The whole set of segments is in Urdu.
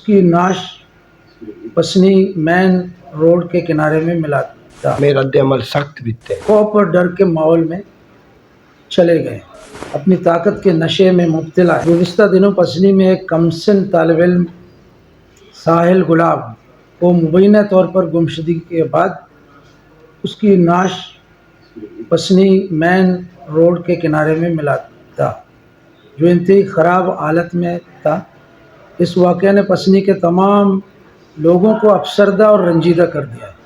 کی نعش پسنی مین روڈ کے کنارے میں ملا تھا۔ میں رد عمل سخت بھی تھے۔ خوف اور ڈر کے ماحول میں چلے گئے، اپنی طاقت کے نشے میں مبتلا ہے۔ گزشتہ دنوں پسنی میں ایک کمسن طالب علم ساحل گلاب کو مبینہ طور پر گمشدگی کے بعد اس کی نعش پسنی مین روڈ کے کنارے میں ملا تھا، جو انتہائی خراب حالت میں تھا۔ اس واقعے نے پسنی کے تمام لوگوں کو افسردہ اور رنجیدہ کر دیا ہے۔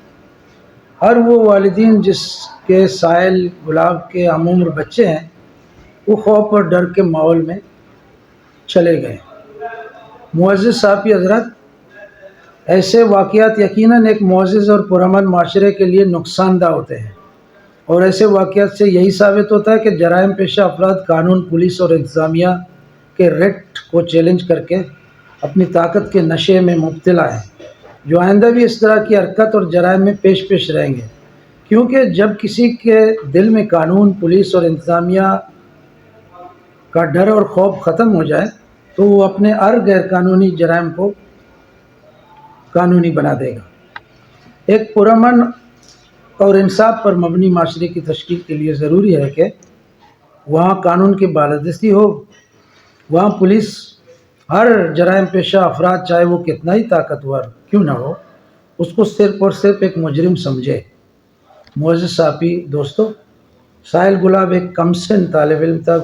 ہر وہ والدین جس کے ساحل گلاب کے ہم عمر بچے ہیں، وہ خوف اور ڈر کے ماحول میں چلے گئے۔ معزز صحافی حضرات، ایسے واقعات یقیناً ایک معزز اور پرامن معاشرے کے لیے نقصان دہ ہوتے ہیں، اور ایسے واقعات سے یہی ثابت ہوتا ہے کہ جرائم پیشہ افراد قانون، پولیس اور انتظامیہ کے ریٹ کو چیلنج کر کے اپنی طاقت کے نشے میں مبتلا ہیں، جو آئندہ بھی اس طرح کی حرکت اور جرائم میں پیش رہیں گے، کیونکہ جب کسی کے دل میں قانون، پولیس اور انتظامیہ کا ڈر اور خوف ختم ہو جائے تو وہ اپنے ہر غیر قانونی جرائم کو قانونی بنا دے گا۔ ایک پرامن اور انصاف پر مبنی معاشرے کی تشکیل کے لیے ضروری ہے کہ وہاں قانون کی بالادستی ہو، وہاں پولیس ہر جرائم پیشہ افراد، چاہے وہ کتنا ہی طاقتور کیوں نہ ہو، اس کو صرف اور صرف ایک مجرم سمجھے۔ معزز صحافی دوستو، ساحل گلاب ایک کمسن طالب علم تھا۔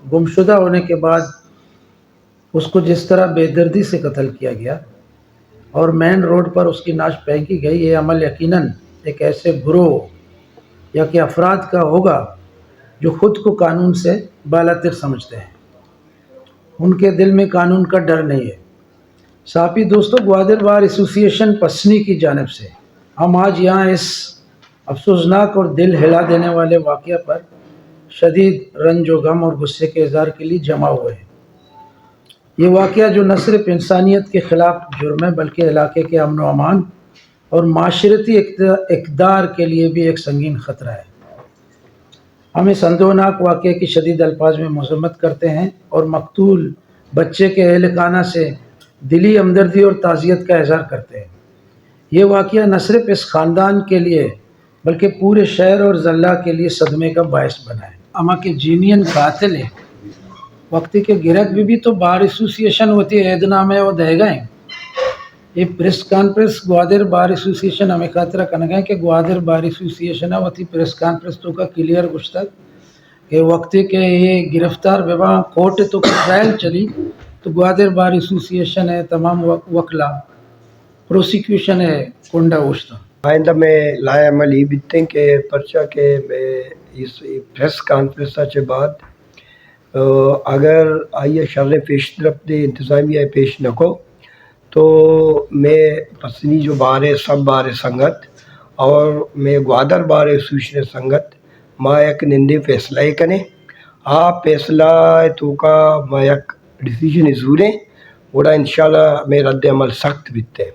گمشدہ ہونے کے بعد اس کو جس طرح بے دردی سے قتل کیا گیا اور مین روڈ پر اس کی نعش پھینکی گئی، یہ عمل یقیناً ایک ایسے گروہ یا کہ افراد کا ہوگا جو خود کو قانون سے بالاتر سمجھتے ہیں، ان کے دل میں قانون کا ڈر نہیں ہے۔ صحافی دوستو، گوادر بار ایسوسی ایشن پسنی کی جانب سے ہم آج یہاں اس افسوسناک اور دل ہلا دینے والے واقعہ پر شدید رنج و غم اور غصے کے اظہار کے لیے جمع ہوئے ہیں۔ یہ واقعہ جو نہ صرف انسانیت کے خلاف جرم ہے، بلکہ علاقے کے امن و امان اور معاشرتی اقدار کے لیے بھی ایک سنگین خطرہ ہے۔ ہم اس اندوہناک واقعے کی شدید الفاظ میں مذمت کرتے ہیں اور مقتول بچے کے اہل خانہ سے دلی ہمدردی اور تعزیت کا اظہار کرتے ہیں۔ یہ واقعہ نہ صرف اس خاندان کے لیے بلکہ پورے شہر اور ضلع کے لیے صدمے کا باعث بنا ہے۔ اما کے جینین قاتل ہے وقتی کے گرک بھی تو بار ایسوسی ایشن ہوتی ہے، نامے وہ دے گئے۔ یہ پریس کانفرنس گوادر بار ایسوسی ایشن ہمیں خاطرہ کرنا گئے کہ گوادر بار ایسوسی ایشن ہے ہوتی پریس کانفرنس تو کا کلیئر گشتک کہ وقتی کے یہ گرفتار ببا کورٹ تو کا ٹرائل چلی تو گوادر بار ایسوسی ایشن ہے، تمام وکلا پروسیکیوشن ہے کنڈا اوشتا۔ آئندہ میں لائے عمل یہ بھی کہ پرچہ کے میں اس پریس کانفرنس کے بعد اگر آئیے شرح پیش طرف دے انتظامیہ پیش نہ کو تو میں پسنی جو بارے سب بارے سنگت اور میں گوادر بارے ایسوسی سنگت ماں ایک نندے فیصلہ کریں، آپ فیصلہ تو کا ماں ایک ڈیسیجن ضرور ہے، وڑا انشاءاللہ میں رد عمل سخت بھی تے۔